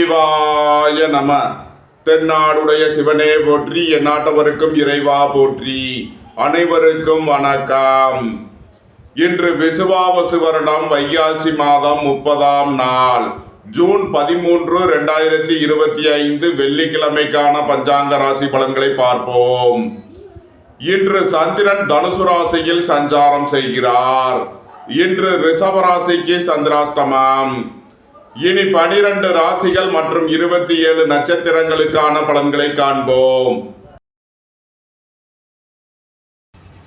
சிவாய நம. தென்னாடுடைய சிவனே போற்றி, எந்நாட்டவருக்கும் இறைவா போற்றி. அனைவருக்கும் வணக்கம். இன்று விசுவாவசு வருடம் வைகாசி மாதம் 30ஆம் நாள் ஜூன் 13, 2025 வெள்ளிக்கிழமைக்கான பஞ்சாங்க ராசி பலன்களை பார்ப்போம். இன்று சந்திரன் தனுசு ராசியில் சஞ்சாரம் செய்கிறார். இன்று ரிஷப ராசிக்கு சந்திராஷ்டமம். இனி 12 ராசிகள் மற்றும் 27 நட்சத்திரங்களுக்கான பலன்களை காண்போம்.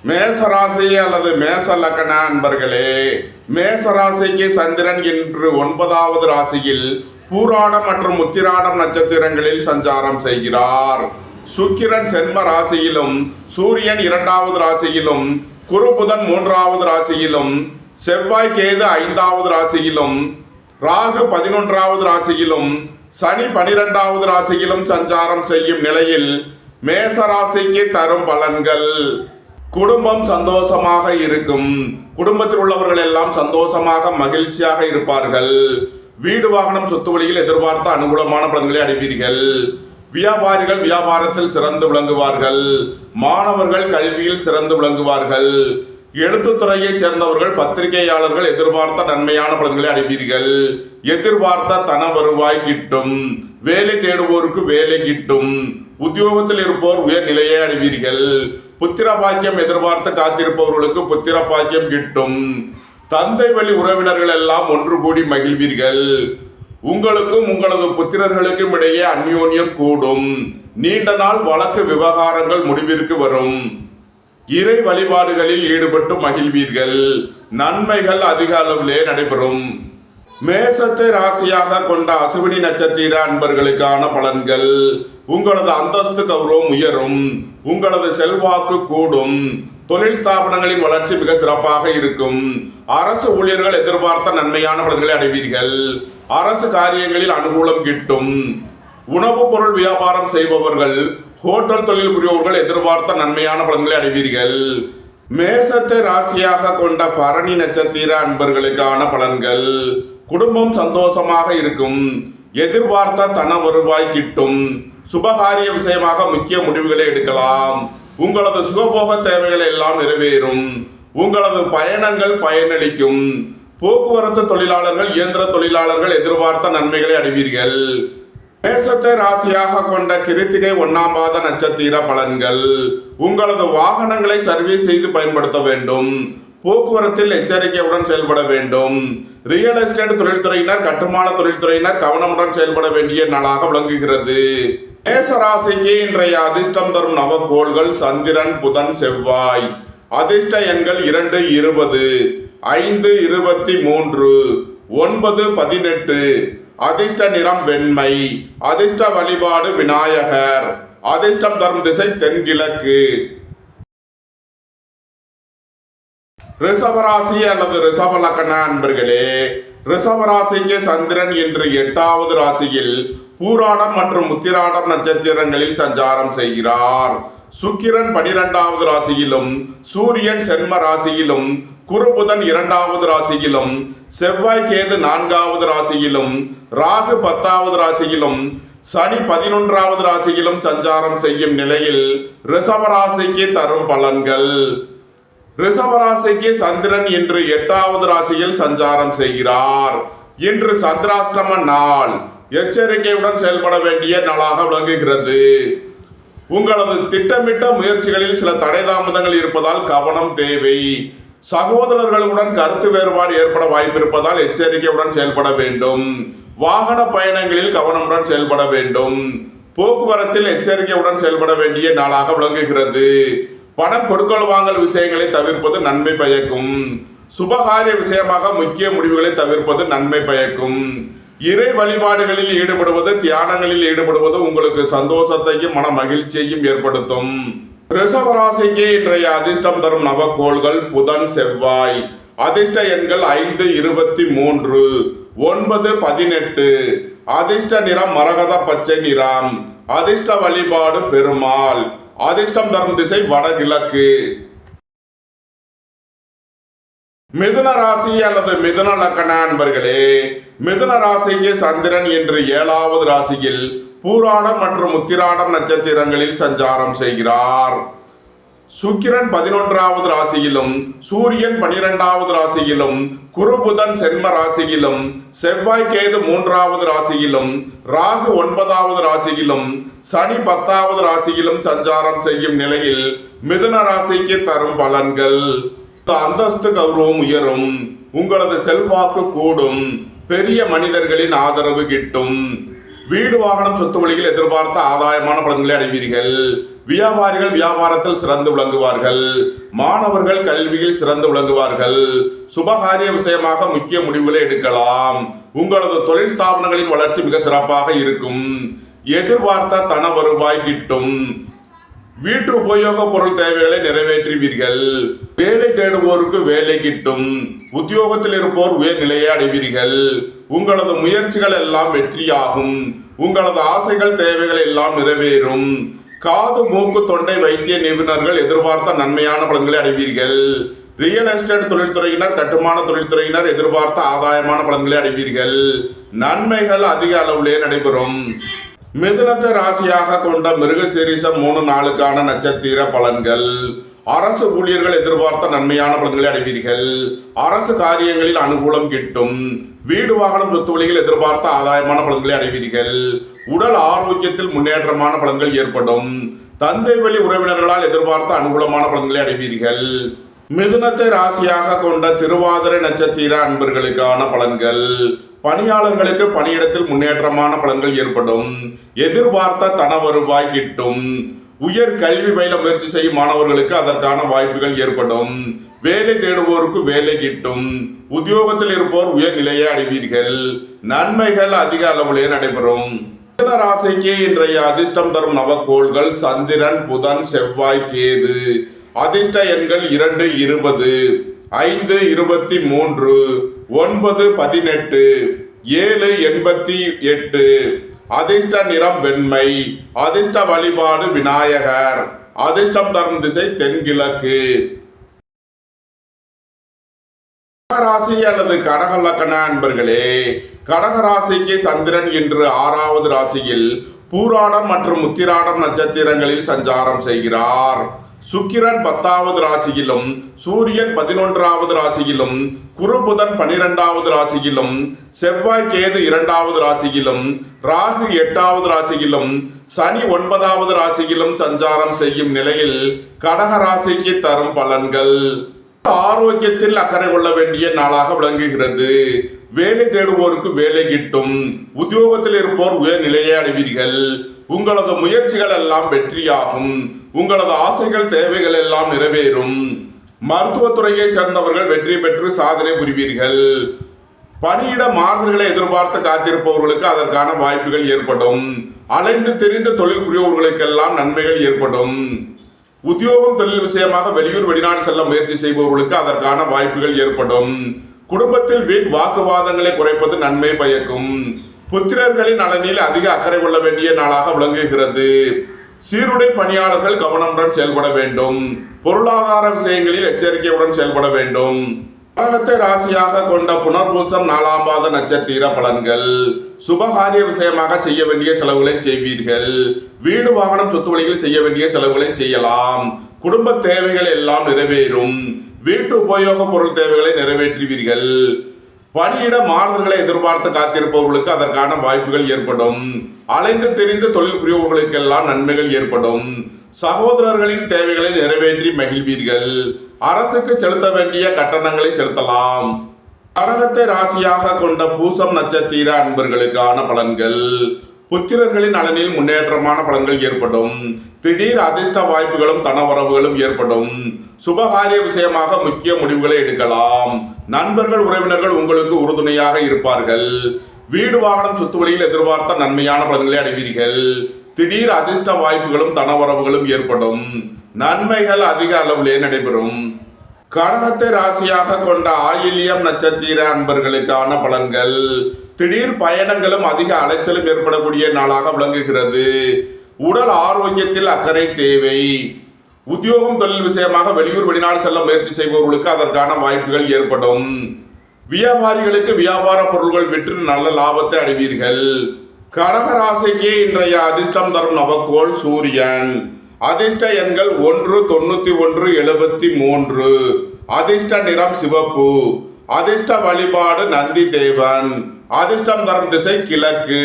மேசராசி அல்லது மேச லக்ன அன்பர்களே, மேசராசிக்கு சந்திரன் இன்று 9வது ராசியில் பூராடம் மற்றும் உத்திராடம் நட்சத்திரங்களில் சஞ்சாரம் செய்கிறார். சுக்கிரன் சென்ம ராசியிலும், சூரியன் 2வது ராசியிலும், குரு புதன் 3வது ராசியிலும், செவ்வாய் கேது 5வது ராசியிலும், ராகு 11வது ராசியிலும், சனி 12வது ராசியிலும் சஞ்சாரம் செய்யும் நிலையில் மேச ராசிக்கு தரும் பலன்கள். குடும்பம் சந்தோஷமாக இருக்கும். குடும்பத்தில் உள்ளவர்கள் எல்லாம் சந்தோஷமாக மகிழ்ச்சியாக இருப்பார்கள். வீடு வாகனம் சொத்து வழியில் எதிர்பார்த்த அனுகூலமான பலன்களை அடைவீர்கள். வியாபாரிகள் வியாபாரத்தில் சிறந்து விளங்குவார்கள். மாணவர்கள் கல்வியில் சிறந்து விளங்குவார்கள். எழுத்துத்துறையைச் சேர்ந்தவர்கள் பத்திரிகையாளர்கள் எதிர்பார்த்த நன்மையான பலன்களை அடைவீர்கள். எதிர்பார்த்த தன வருவாய் கிட்டும். வேலை தேடுவோருக்கு வேலை கிட்டும். உத்தியோகத்தில் இருப்போர் உயர் நிலையை அடைவீர்கள். புத்திர பாக்கியம் எதிர்பார்த்து காத்திருப்பவர்களுக்கு புத்திர பாக்கியம் கிட்டும். தந்தை வழி உறவினர்கள் எல்லாம் ஒன்று கூடி மகிழ்வீர்கள். உங்களுக்கும் உங்களது புத்திரர்களுக்கும் இடையே அந்யோன்யம் கூடும். நீண்ட நாள் வழக்கு விவகாரங்கள் முடிவிற்கு வரும். இறை வழிபாடுகளில் ஈடுபட்டு மகிழ்வீர்கள். நன்மைகள் அதிக அளவிலே நடைபெறும். மேசத்தை ராசியாக கொண்ட அசுவினி நட்சத்திர அன்பர்களுக்கான பலன்கள். உங்களது அந்தஸ்து கௌரவம் உயரும். உங்களது செல்வாக்கு கூடும். தொழில் ஸ்தாபனங்களின் வளர்ச்சி மிக சிறப்பாக இருக்கும். அரசு ஊழியர்கள் எதிர்பார்த்த நன்மையான பலன்களை அடைவீர்கள். அரசு காரியங்களில் அனுகூலம் கிட்டும். உணவுப் பொருள் வியாபாரம் செய்பவர்கள், ஹோட்டல் தொழில் புரிபவர்கள் எதிர்பார்த்த நன்மையான பலன்களை அடைவீர்கள். மேசத்தை ராசியாக கொண்ட பரணி நட்சத்திர அன்பர்களுக்கான பலன்கள். குடும்பம் சந்தோஷமாக இருக்கும். எதிர்பார்த்த தன வருவாய் கிட்டும். சுபகாரிய விஷயமாக முக்கிய முடிவுகளை எடுக்கலாம். உங்களது சுகபோக தேவைகள் எல்லாம் நிறைவேறும். உங்களது பயணங்கள் பயனளிக்கும். போக்குவரத்து தொழிலாளர்கள், இயந்திர தொழிலாளர்கள் எதிர்பார்த்த நன்மைகளை அடைவீர்கள். மேசத்தை ராசியாக கொண்ட கிருத்திகை 1ஆம் பாத நட்சத்திர பலன்கள். உங்களது வாகனங்களை சர்வீஸ் செய்து பயன்படுத்த வேண்டும். போக்குவரத்தில் எச்சரிக்கையுடன் செயல்பட வேண்டும். ரியல் எஸ்டேட் தொழில்துறையினர், கட்டுமான தொழில்துறையினர் கவனமுடன் செயல்பட வேண்டிய நாளாக விளங்குகிறது. மேச ராசிக்கு இன்றைய அதிர்ஷ்டம் தரும் நவக்கோள்கள் சந்திரன், புதன், செவ்வாய். அதிர்ஷ்ட எண்கள் 2, 20, 5, 23, 9, 18. அதிர்ஷ்ட நிறம் வெண்மை. அதிர்ஷ்ட வழிபாடு விநாயகர். அதிர்ஷ்டம் தரும் திசை தென்கிழக்கு. ரிஷபராசி அல்லது ரிஷப லக்ன அன்பர்களே, ரிஷபராசிக்கு சந்திரன் இன்று 8வது ராசியில் பூராடம் மற்றும் உத்திராடம் நட்சத்திரங்களில் சஞ்சாரம் செய்கிறார். சுக்கிரன் 12வது ராசியிலும், சூரியன் சென்ம ராசியிலும், குரு புதன் 2வது ராசியிலும், செவ்வாய் கேது 4வது ராசியிலும், ராகு 10வது ராசியிலும், சனி 11வது ராசியிலும் சஞ்சாரம் செய்யும் நிலையில் ரிஷபராசிக்கு தரும் பலன்கள். ரிஷபராசிக்கு சந்திரன் இன்று 8வது ராசியில் சஞ்சாரம் செய்கிறார். இன்று சந்திராஷ்டம நாள். எச்சரிக்கையுடன் செயல்பட வேண்டிய நாளாக விளங்குகிறது. உங்களது திட்டமிட்ட முயற்சிகளில் சில தடை தாமதங்கள் இருப்பதால் கவனம் தேவை. சகோதரர்களுடன் கருத்து வேறுபாடு ஏற்பட வாய்ப்பிருப்பதால் எச்சரிக்கையுடன் செயல்பட வேண்டும். வாகன பயணங்களில் கவனமுடன் செயல்பட வேண்டும். போக்குவரத்தில் எச்சரிக்கையுடன் செயல்பட வேண்டிய நாளாக விளங்குகிறது. பணம் கொடுக்கல் வாங்கல் விஷயங்களை தவிர்ப்பது நன்மை பயக்கும். சுபகாரிய விஷயமாக முக்கிய முடிவுகளை தவிர்ப்பது நன்மை பயக்கும். இறை வழிபாடுகளில் ஈடுபடுவது, தியானங்களில் ஈடுபடுவது உங்களுக்கு சந்தோஷத்தையும் மன மகிழ்ச்சியையும் ஏற்படுத்தும். ரிஷபராசிக்கு இன்றைய அதிர்ஷ்டம் தரும் நவக்கோள்கள் புதன், செவ்வாய். அதிர்ஷ்ட எண்கள் 5, 23, 9, 18. அதிர்ஷ்ட நிறம் மரகத பச்சை நிறம். அதிர்ஷ்ட வழிபாடு பெருமாள். அதிர்ஷ்டம் தரும் திசை வடகிழக்கு. மிதுன ராசி அல்லது மிதுன லக்கண அன்பர்களே, மிதுன ராசிக்கு சந்திரன் இன்று 7வது ராசியில் பூராடம் மற்றும் உத்திராடம் நட்சத்திரங்களில் சஞ்சாரம் செய்கிறார். சுக்கிரன் 11வது ராசியிலும், சூரியன் 12வது ராசியிலும், குரு புதன் சென்ம ராசியிலும், செவ்வாய் கேது 3வது ராசியிலும், ராகு 9வது ராசியிலும், சனி 10வது ராசியிலும் சஞ்சாரம் செய்யும் நிலையில் மிதுன ராசிக்கு தரும் பலன்கள்: அந்தஸ்து கௌரவம் உயரும், உங்களது செல்வாக்கு கூடும், பெரிய மனிதர்களின் ஆதரவு கிட்டும், வீடு வாகனம் சொத்து வழியில் எதிர்பார்த்த ஆதாயமான பலன்களை அடைவீர்கள். வியாபாரிகள் வியாபாரத்தில் சிறந்து விளங்குவார்கள். மாணவர்கள் கல்வியில் சிறந்து விளங்குவார்கள். சுபகாரிய விஷயமாக முக்கிய முடிவுகளை எடுக்கலாம். உங்களது தொழில் ஸ்தாபனங்களின் வளர்ச்சி மிக சிறப்பாக இருக்கும். எதிர்பார்த்த தன வருவாய் கிட்டும். வீட்டு உபயோக பொருள் தேவைகளை நிறைவேற்றுவீர்கள். வேலை தேடுவோருக்கு வேலை கிட்டும். உத்தியோகத்தில் இருப்போர் உயர்நிலையை அடைவீர்கள். உங்களது முயற்சிகள் எல்லாம் வெற்றியாகும். உங்களது ஆசைகள் தேவைகள் எல்லாம் நிறைவேறும். காது மூக்கு தொண்டை வைத்திய நிபுணர்கள் எதிர்பார்த்த நன்மையான பலன்களை அடைவீர்கள். ரியல் எஸ்டேட் தொழில்துறையினர் கட்டுமான தொழில்துறையினர் எதிர்பார்த்த ஆதாயமான பலன்களை அடைவீர்கள். நன்மைகள் அதிக அளவிலே நடைபெறும். மிதுனத்தை ராசியாக கொண்ட மிருகசீரிஷம் 3 நாளுக்கான நட்சத்திர பலன்கள்: அரசு ஊழியர்கள் எதிர்பார்த்த நன்மையான பலன்களை அடைவீர்கள். அரசு காரியங்களில் அனுகூலம் கிட்டும். வீடு வாகனம் சொத்து வழிகள் எதிர்பார்த்த ஆதாயமான பலன்களை அடைவீர்கள். உடல் ஆரோக்கியத்தில் முன்னேற்றமான பலன்கள் ஏற்படும். தந்தை வழி உறவினர்களால் எதிர்பார்த்த அனுகூலமான பலன்களை அடைவீர்கள். மிதுனத்தை ராசியாக கொண்ட திருவாதிரை நட்சத்திர அன்பர்களுக்கான பலன்கள்: பணியாளர்களுக்கு பணியிடத்தில் முன்னேற்றமான பலன்கள் ஏற்படும். எதிர்பார்த்த தன வருவாய் கிட்டும். உயர் கல்வி பயில முயற்சி செய்யும் மாணவர்களுக்கு அதற்கான வாய்ப்புகள் ஏற்படும். வேலை தேடுவோருக்கு வேலை கிட்டும். உத்தியோகத்தில் இருப்போர் உயர் நிலையை அடைவீர்கள். நன்மைகள் அதிக அளவிலே நடைபெறும். மிதுன ராசிக்கு இன்றைய அதிர்ஷ்டம் தரும் நவக்கோள்கள்: சந்திரன், புதன், செவ்வாய், கேது. அதிர்ஷ்ட எண்கள் 2, 20, 5, 23, 9, 18, 7, 88. அதிர்ஷ்ட நிறம் வெண்மை. அதிர்ஷ்ட வழிபாடு விநாயகர். அதிர்ஷ்டம் தரும் திசை தென்கிழக்கு. கடகராசி அல்லது கடக லக்கண அன்பர்களே, கடகராசிக்கு சந்திரன் இன்று 6வது ராசியில் பூராடம் மற்றும் உத்திராடம் நட்சத்திரங்களில் சஞ்சாரம் செய்கிறார். சுக்கிரன் 10வது ராசியிலும், சூரியன் 11வது ராசியிலும், குரு புதன் 12வது ராசியிலும், செவ்வாய் கேது 2வது ராசியிலும், ராகு 8வது ராசியிலும், சனி 9வது ராசியிலும் சஞ்சாரம் செய்யும் நிலையில் கடக ராசிக்கு தரும் பலன்கள்: ஆரோக்கியத்தில் அக்கறை கொள்ள வேண்டிய நாளாக விளங்குகிறது. வேலை தேடுவோருக்கு வேலை கிட்டும். உத்தியோகத்தில் இருப்போர் உயர் நிலையை அடைவீர்கள். உங்களது முயற்சிகள் எல்லாம் வெற்றியாகும். உங்களது ஆசைகள் தேவைகள் எல்லாம் நிறைவேறும். மருத்துவத்துறையை சேர்ந்தவர்கள் வெற்றி பெற்று சாதனை புரிவீர்கள். பணியிட மாறுதல்களை எதிர்பார்த்து காத்திருப்பவர்களுக்கு அதற்கான வாய்ப்புகள் ஏற்படும். அலைந்து தெரிந்த தொழில் புரிபவர்களுக்கெல்லாம் நன்மைகள் ஏற்படும். உத்தியோகம் தொழில் விஷயமாக வெளியூர் வெளிநாடு செல்ல முயற்சி செய்பவர்களுக்கு அதற்கான வாய்ப்புகள் ஏற்படும். குடும்பத்தில் வீண் வாக்குவாதங்களை குறைப்பது நன்மை பயக்கும். புத்திரர்களின் நலனில் அதிக அக்கறை கொள்ள வேண்டிய நாளாக விளங்குகிறது. சீருடை பணியாளர்கள் கவனமுடன் செயல்பட வேண்டும். பொருளாதார விஷயங்களில் எச்சரிக்கையுடன் செயல்பட வேண்டும். கடகத்தை ராசியாக கொண்ட புனர்பூசம் 4ஆம் பாத நட்சத்திர பலன்கள்: சுபகாரிய விஷயமாக செய்ய வேண்டிய செலவுகளை செய்வீர்கள். வீடு வாகனம் சொத்து வழியில் செய்ய வேண்டிய செலவுகளை செய்யலாம். குடும்ப தேவைகள் எல்லாம் நிறைவேறும். வீட்டு உபயோக பொருள் தேவைகளை நிறைவேற்றுவீர்கள். பணியிட மாறுதல்களை எதிர்பார்த்து காத்திருப்பவர்களுக்கு அதற்கான வாய்ப்புகள் ஏற்படும். அலைந்து தெரிந்து தொழில் புரிபவர்களுக்கெல்லாம் நன்மைகள் ஏற்படும். சகோதரர்களின் தேவைகளை நிறைவேற்றி மகிழ்வீர்கள். அரசுக்கு செலுத்த வேண்டிய கட்டணங்களை செலுத்தலாம். கடகத்தை ராசியாக கொண்ட பூசம் நட்சத்திர அன்பர்களுக்கான பலன்கள்: புத்திரர்களின் நலனில் முன்னேற்றமான பலன்கள் ஏற்படும். திடீர் அதிர்ஷ்ட வாய்ப்புகளும் தனவரவுகளும் ஏற்படும். சுபகாரிய விஷயமாக முக்கிய முடிவுகளை எடுக்கலாம். நண்பர்கள் உறவினர்கள் உங்களுக்கு உறுதுணையாக இருப்பார்கள். வீடு வாகனம் சொத்து வழியில் எதிர்பார்த்த நன்மையான பலன்களை அடைவீர்கள். திடீர் அதிர்ஷ்ட வாய்ப்புகளும் தனவரவுகளும் ஏற்படும். நன்மைகள் அதிக அளவிலே நடைபெறும். கடகத்தை ராசியாக கொண்ட ஆயில்யம் நட்சத்திர அன்பர்களுக்கான பலன்கள்: திடீர் பயணங்களும் அதிக அலைச்சலும் ஏற்படக்கூடிய நாளாக விளங்குகிறது. உடல் ஆரோக்கியத்தில் அக்கறை தேவை. உத்தியோகம் தொழில் விஷயமாக வெளியூர் வெளிநாடு செல்ல முயற்சி செய்பவர்களுக்கு அதற்கான வாய்ப்புகள் ஏற்படும். வியாபாரிகளுக்கு வியாபார பொருட்கள் விற்று நல்ல லாபத்தை அடைவீர்கள். கடகராசிக்கு இன்றைய அதிர்ஷ்டம் தரும் நவக்கோள் சூரியன். அதிர்ஷ்ட எண்கள் 1, 91, 73. அதிர்ஷ்ட நிறம் சிவப்பு. அதிர்ஷ்ட வழிபாடு நந்தி தேவன். அதிர்ஷ்டம் தரும் திசை கிழக்கு.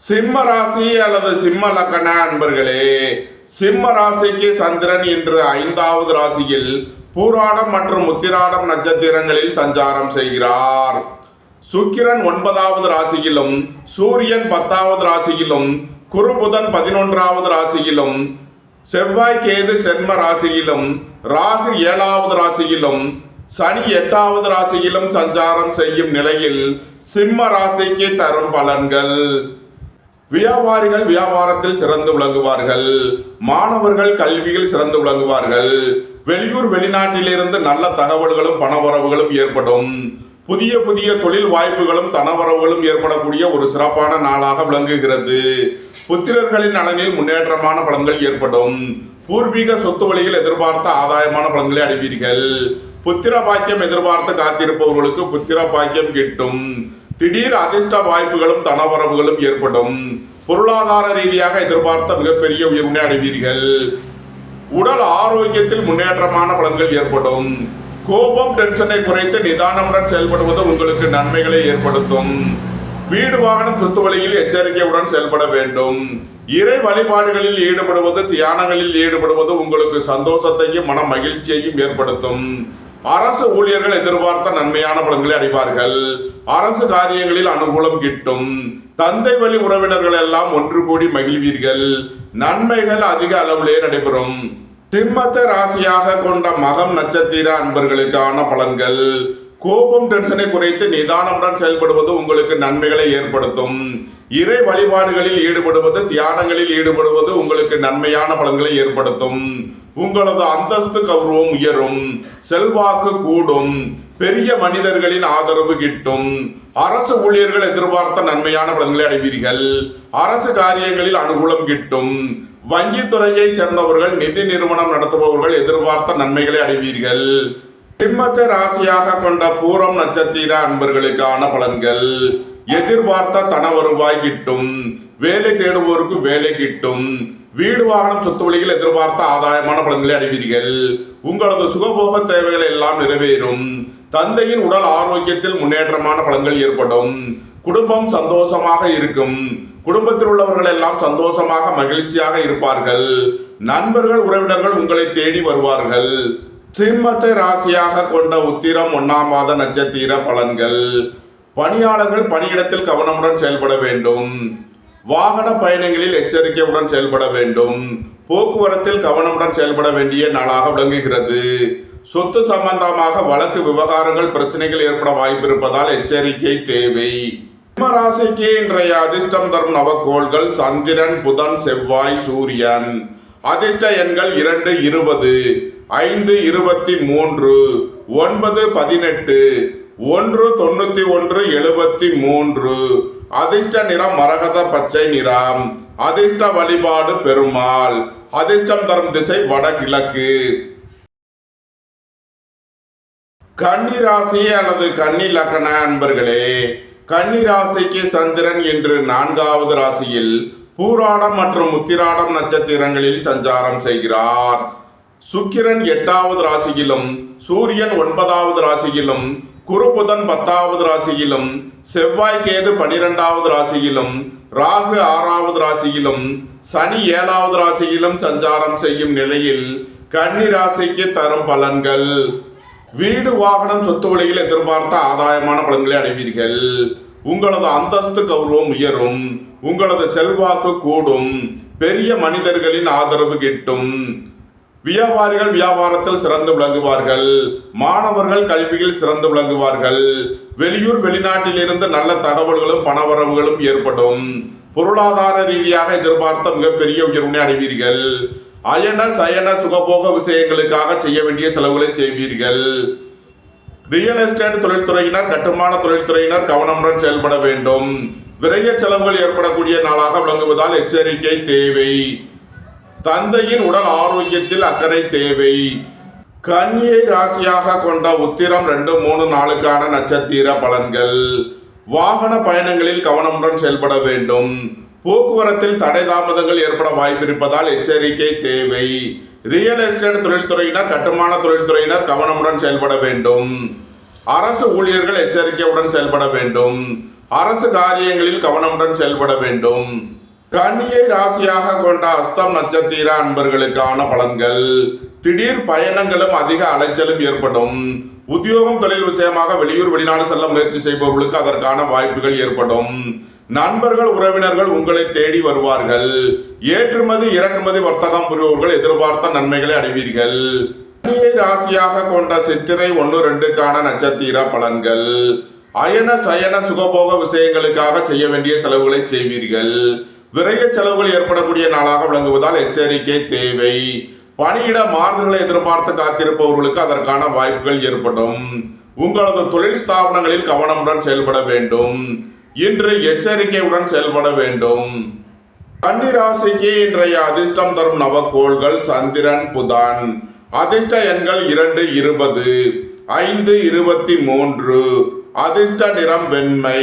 சிம்ம ராசி அல்லது சிம்ம லக்கண அன்பர்களே, சிம்ம ராசிக்கு சந்திரன் இன்று 5வது ராசியில் பூராடம் மற்றும் உத்திராடம் நட்சத்திரங்களில் சஞ்சாரம் செய்கிறார். சுக்கிரன் 9வது ராசியிலும், சூரியன் 10வது ராசியிலும், குரு புதன் 11வது ராசியிலும், செவ்வாய் கேது சென்ம ராசியிலும், ராகு 7வது ராசியிலும், சனி 8வது ராசியிலும் சஞ்சாரம் செய்யும் நிலையில் சிம்ம ராசிக்கு தரும் பலன்கள். வியாபாரிகள் வியாபாரத்தில் சிறந்து விளங்குவார்கள். மாணவர்கள் கல்வியில் சிறந்து விளங்குவார்கள். வெளியூர் வெளிநாட்டிலிருந்து நல்ல தகவல்களும் பணவரவுகளும் ஏற்படும். புதிய புதிய தொழில் வாய்ப்புகளும் தனவரவுகளும் ஏற்படக்கூடிய ஒரு சிறப்பான நாளாக விளங்குகிறது. புத்திரர்களின் நலனில் முன்னேற்றமான பலன்கள் ஏற்படும். பூர்வீக சொத்து வழியில் எதிர்பார்த்த ஆதாயமான பலன்களை அடைவீர்கள். புத்திர பாக்கியம் எதிர்பார்த்து காத்திருப்பவர்களுக்கு புத்திர பாக்கியம் கிட்டும். திடீர் அதிர்ஷ்ட வாய்ப்புகளும் தனவரவுகளும் ஏற்படும். பொருளாதார ரீதியாக எதிர்பார்த்த மிகப்பெரிய உயர்வினை அடைவீர்கள். உடல் ஆரோக்கியத்தில் முன்னேற்றமான பலன்கள் ஏற்படும். கோபம் டென்ஷனை குறைத்து நிதானமுடன் செயல்படுவது உங்களுக்கு நன்மைகளை ஏற்படுத்தும். வீடு வாகனம் சொத்து வழியில் எச்சரிக்கையுடன் செயல்பட வேண்டும். இறை வழிபாடுகளில் ஈடுபடுவது தியானங்களில் ஈடுபடுவது உங்களுக்கு சந்தோஷத்தையும் மன மகிழ்ச்சியையும் ஏற்படுத்தும். அரசு ஊழியர்கள் எதிர்பார்த்த நன்மையான பலன்களை அடைவார்கள். அரசு காரியங்களில் அனுகூலம் கிட்டும். தந்தை வழி உறவினர்கள் எல்லாம் ஒன்று கூடி மகிழ்வீர்கள். நன்மைகள் அதிக அளவிலே நடைபெறும். சிம்மத்தை ராசியாக கொண்ட மகம் நட்சத்திர அன்பர்களுக்கான பலன்கள். கோபம் டென்ஷனை குறைத்து நிதானமுடன் செயல்படுவது உங்களுக்கு நன்மைகளை ஏற்படுத்தும். இறை வழிபாடுகளில் ஈடுபடுவது தியானங்களில் ஈடுபடுவது உங்களுக்கு நன்மையான பலன்களை ஏற்படுத்தும். உங்களது அந்தஸ்து கௌரவம் உயரும். செல்வாக்கு கூடும். பெரிய மனிதர்களின் ஆதரவு கிட்டும். அரசு ஊழியர்கள் எதிர்பார்த்த நன்மையான பலன்களை அடைவீர்கள். அரசு காரியங்களில் அனுகூலம் கிட்டும். வங்கித்துறையை சேர்ந்தவர்கள் நிதி நிறுவனம் நடத்துபவர்கள் எதிர்பார்த்த நன்மைகளை அடைவீர்கள். சிம்மத்தை ராசியாக கொண்ட பூரம் நட்சத்திர அன்பர்களுக்கான பலன்கள். எதிர்பார்த்த தன வருவாய் கிட்டும். வேலை தேடுவோருக்கு வேலை கிட்டும். வீடு வாகனம் சொத்து வழியில் எதிர்பார்த்த ஆதாயமான பலன்களை அடைவீர்கள். உங்களது சுகபோக தேவைகள் எல்லாம் நிறைவேறும். தந்தையின் உடல் ஆரோக்கியத்தில் முன்னேற்றமான பலன்கள் ஏற்படும். குடும்பம் சந்தோஷமாக இருக்கும். குடும்பத்தில் உள்ளவர்கள் எல்லாம் சந்தோஷமாக மகிழ்ச்சியாக இருப்பார்கள். நண்பர்கள் உறவினர்கள் உங்களை தேடி வருவார்கள். சிம்மத்தை ராசியாக கொண்ட உத்திரம் 1ஆம் மாத நட்சத்திர பலன்கள். பணியாளர்கள் பணியிடத்தில் கவனமுடன் செயல்பட வேண்டும். வாகன பயணங்களில் எச்சரிக்கையுடன் செயல்பட வேண்டும். போக்குவரத்தில் கவனமுடன் செயல்பட வேண்டிய நாளாக விளங்குகிறது. சொத்து சம்பந்தமாக வழக்கு விவகாரங்கள் பிரச்சனைகள் ஏற்பட வாய்ப்பு இருப்பதால் எச்சரிக்கை தேவை. சிம்ம ராசிக்கு இன்றைய அதிர்ஷ்டம் தரும் நவக்கோள்கள் சந்திரன், புதன், செவ்வாய், சூரியன். அதிர்ஷ்ட எண்கள் 2, 20, 5, 23, 9, 18, 1, 91, 73. அதிர்ஷ்ட நிறம் மரகத பச்சை நிறம். அதிர்ஷ்ட வழிபாடு பெருமாள். அதிர்ஷ்டம் தரும் திசை வடகிழக்கு. கன்னி ராசி அல்லது கன்னி லக்கண அன்பர்களே, கன்னி ராசிக்கு சந்திரன் இன்று 4வது ராசியில் பூராடம் மற்றும் உத்திராடம் நட்சத்திரங்களில் சஞ்சாரம் செய்கிறார். சுக்கிரன் 8வது ராசியிலும், சூரியன் 9வது ராசியிலும், குரு புதன் 10வது ராசியிலும், செவ்வாய் கேது 12வது ராசியிலும், ராகு 6வது ராசியிலும், சனி 7வது ராசியிலும் சஞ்சாரம் செய்யும் நிலையில் கன்னி ராசிக்கு தரும் பலன்கள். வீடு வாகனம் சொத்து வழியில் எதிர்பார்த்த ஆதாயமான பலன்களை அடைவீர்கள். உங்களது அந்தஸ்து கௌரவம் உயரும். உங்களது செல்வாக்கு கூடும். பெரிய மனிதர்களின் ஆதரவு கிட்டும். வியாபாரிகள் வியாபாரத்தில் சிறந்து விளங்குவார்கள். மாணவர்கள் கல்வியில் சிறந்து விளங்குவார்கள். வெளியூர் வெளிநாட்டிலிருந்து நல்ல தகவல்களும் பணவரவுகளும் ஏற்படும். பொருளாதார ரீதியாக எதிர்பார்த்த மிகப்பெரிய உயர்வினை அடைவீர்கள். அயன சயன சுகபோக விஷயங்களுக்காக செய்ய வேண்டிய செலவுகளை செய்வீர்கள். ரியல் எஸ்டேட் தொழில்துறையினர், கட்டுமான தொழில்துறையினர் கவனமுடன் செயல்பட வேண்டும். விரைய செலவுகள் ஏற்படக்கூடிய நாளாக விளங்குவதால் எச்சரிக்கை தேவை. தந்தையின் உடல் ஆரோக்கியத்தில் அக்கறை தேவை. கன்னியை ராசியாக கொண்ட உத்திரம் 2, 3, 4க்கான நட்சத்திர பலன்கள். வாகன பயணங்களில் கவனமுடன் செயல்பட வேண்டும். போக்குவரத்தில் தடை தாமதங்கள் ஏற்பட வாய்ப்பிருப்பதால் எச்சரிக்கை தேவை. ரியல் எஸ்டேட் தொழில்துறையினர், கட்டுமான தொழில்துறையினர் கவனமுடன் செயல்பட வேண்டும். அரசு ஊழியர்கள் எச்சரிக்கையுடன் செயல்பட வேண்டும். அரசு காரியங்களில் கவனமுடன் செயல்பட வேண்டும். கன்னியை ராசியாக கொண்ட அஸ்தம் நட்சத்திர அன்பர்களுக்கான பலன்கள். திடீர் பயணங்களும் அதிக அலைச்சலும் ஏற்படும். உத்தியோகம் தொழில் விஷயமாக வெளியூர் வெளிநாடு செல்ல முயற்சி செய்பவர்களுக்கு அதற்கான வாய்ப்புகள் ஏற்படும். நண்பர்கள் உறவினர்கள் உங்களை தேடி வருவார்கள். ஏற்றுமதி இறக்குமதி வர்த்தகம் புரிபவர்கள் எதிர்பார்த்த நன்மைகளை அடைவீர்கள். கன்னியை ராசியாக கொண்ட சித்திரை 1, 2க்கான நட்சத்திர பலன்கள். அயன சயன சுகபோக விஷயங்களுக்காக செய்ய வேண்டிய செலவுகளை செய்வீர்கள். விரைய செலவுகள் ஏற்படக்கூடிய நாளாக விளங்குவதால் எச்சரிக்கை தேவை. பணியிட மாறுதல்களை எதிர்பார்த்து காத்திருப்பவர்களுக்கு அதற்கான வாய்ப்புகள் ஏற்படும். உங்களது தொழில் ஸ்தாபனங்களில் கவனமுடன் செயல்பட வேண்டும். இன்று எச்சரிக்கையுடன் செயல்பட வேண்டும். கன்னி ராசிக்கு இன்றைய அதிர்ஷ்டம் தரும் நவக்கோள்கள் சந்திரன், புதன். அதிர்ஷ்ட எண்கள் 2, 20, 5, 23. அதிர்ஷ்ட நிறம் வெண்மை.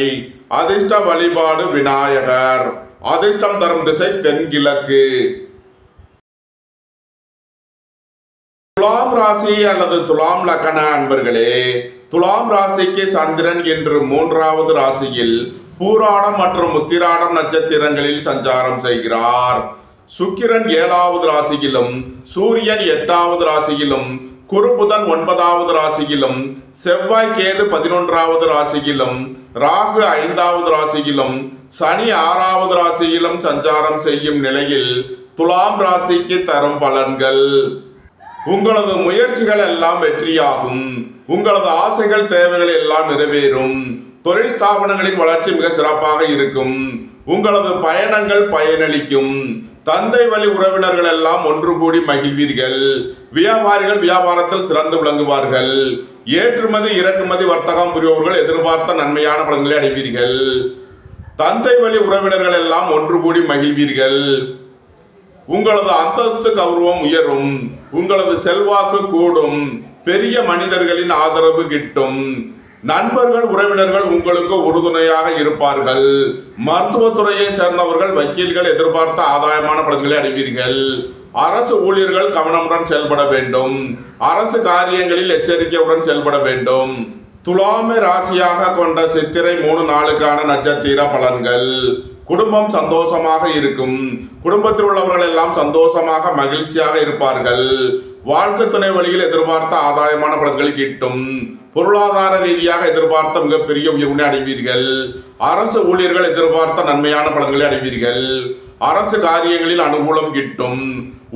அதிர்ஷ்ட வழிபாடு விநாயகர். அதிர்ஷ்டம் தரும் திசை தென்கிழக்கு. துலாம் ராசி அல்லது துலாம் லக்ன அன்பர்களே, துலாம் ராசிக்கு சந்திரன் என்று 3வது ராசியில் பூராடம் மற்றும் உத்திராடம் நட்சத்திரங்களில் சஞ்சாரம் செய்கிறார். சுக்கிரன் 7வது ராசியிலும், சூரியன் 8வது ராசியிலும், குரு புதன் 9வது ராசியிலும், செவ்வாய் கேது 11வது ராசியிலும், ராகு 5வது ராசியிலும், சனி 6வது ராசியிலும் சஞ்சாரம் செய்யும் நிலையில் துலாம் ராசிக்கு தரும் பலன்கள். உங்களது முயற்சிகள் எல்லாம் வெற்றியாகும். உங்களது ஆசைகள் தேவைகள் எல்லாம் நிறைவேறும். தொழில் ஸ்தாபனங்களின் வளர்ச்சி மிக சிறப்பாக இருக்கும். உங்களது பயணங்கள் பயனளிக்கும். தந்தை வழி உறவினர்கள் எல்லாம் ஒன்று கூடி மகிழ்வீர்கள். வியாபாரிகள் வியாபாரத்தில் சிறந்து விளங்குவார்கள். ஏற்றுமதி இறக்குமதி வர்த்தகம் புரிபவர்கள் எதிர்பார்த்த நன்மையான பலன்களை அடைவீர்கள். தந்தை வழி உறவினர்கள் எல்லாம் ஒன்று கூடி மகிழ்வீர்கள். உங்களது அந்தஸ்து கௌரவம் உயரும். உங்களது செல்வாக்கு கூடும். பெரிய மனிதர்களின் ஆதரவு கிட்டும். நண்பர்கள் உறவினர்கள் உங்களுக்கு உறுதுணையாக இருப்பார்கள். மருத்துவத்துறையை சேர்ந்தவர்கள் வக்கீல்கள் எதிர்பார்த்த ஆதாயமான பலன்களை அடைவீர்கள். அரசு ஊழியர்கள் கவனமுடன் செயல்பட வேண்டும். அரசு காரியங்களில் எச்சரிக்கையுடன் செயல்பட வேண்டும். துலாமை ராசியாக கொண்ட சித்திரை 3, 4க்கான நட்சத்திர பலன்கள். குடும்பம் சந்தோஷமாக இருக்கும். குடும்பத்தில் உள்ளவர்கள் எல்லாம் சந்தோஷமாக மகிழ்ச்சியாக இருப்பார்கள். வாழ்க்கை துணை வழியில் எதிர்பார்த்த ஆதாயமான பலன்கள் கிட்டும். பொருளாதார ரீதியாக எதிர்பார்த்த மிகப்பெரிய உயர்வினை அடைவீர்கள். அரசு ஊழியர்கள் எதிர்பார்த்த நன்மையான பலன்களை அடைவீர்கள். அரசு காரியங்களில் அனுகூலம் கிட்டும்.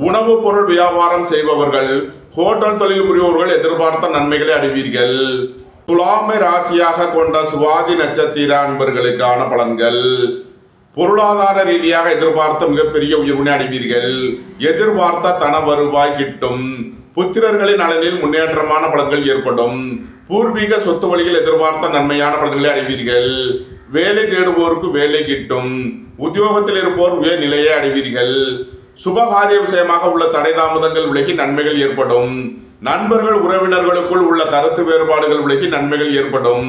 உணவுப் பொருள் வியாபாரம் செய்பவர்கள், ஹோட்டல் தொழில் புரிபவர்கள் எதிர்பார்த்த நன்மைகளை அடைவீர்கள். துலாமை ராசியாக கொண்ட சுவாதி நட்சத்திர அன்பர்களுக்கான பலன்கள். பொருளாதார ரீதியாக எதிர்பார்த்த மிகப்பெரிய உயர்வினை அடைவீர்கள். எதிர்பார்த்த தன வருவாய் கிட்டும். புத்திரர்களின் நலனில் முன்னேற்றமான பலன்கள் ஏற்படும். பூர்வீக சொத்து வழியில் எதிர்பார்த்த நன்மையான பலன்களை அடைவீர்கள். வேலை தேடுவோருக்கு வேலை கிட்டும். உத்தியோகத்தில் இருப்போர் உயர் நிலையை அடைவீர்கள். சுபகாரிய விஷயமாக உள்ள தடை தாமதங்கள் விலகி நன்மைகள் ஏற்படும். நண்பர்கள் உறவினர்களுக்குள் உள்ள கருத்து வேறுபாடுகள் விலகி நன்மைகள் ஏற்படும்.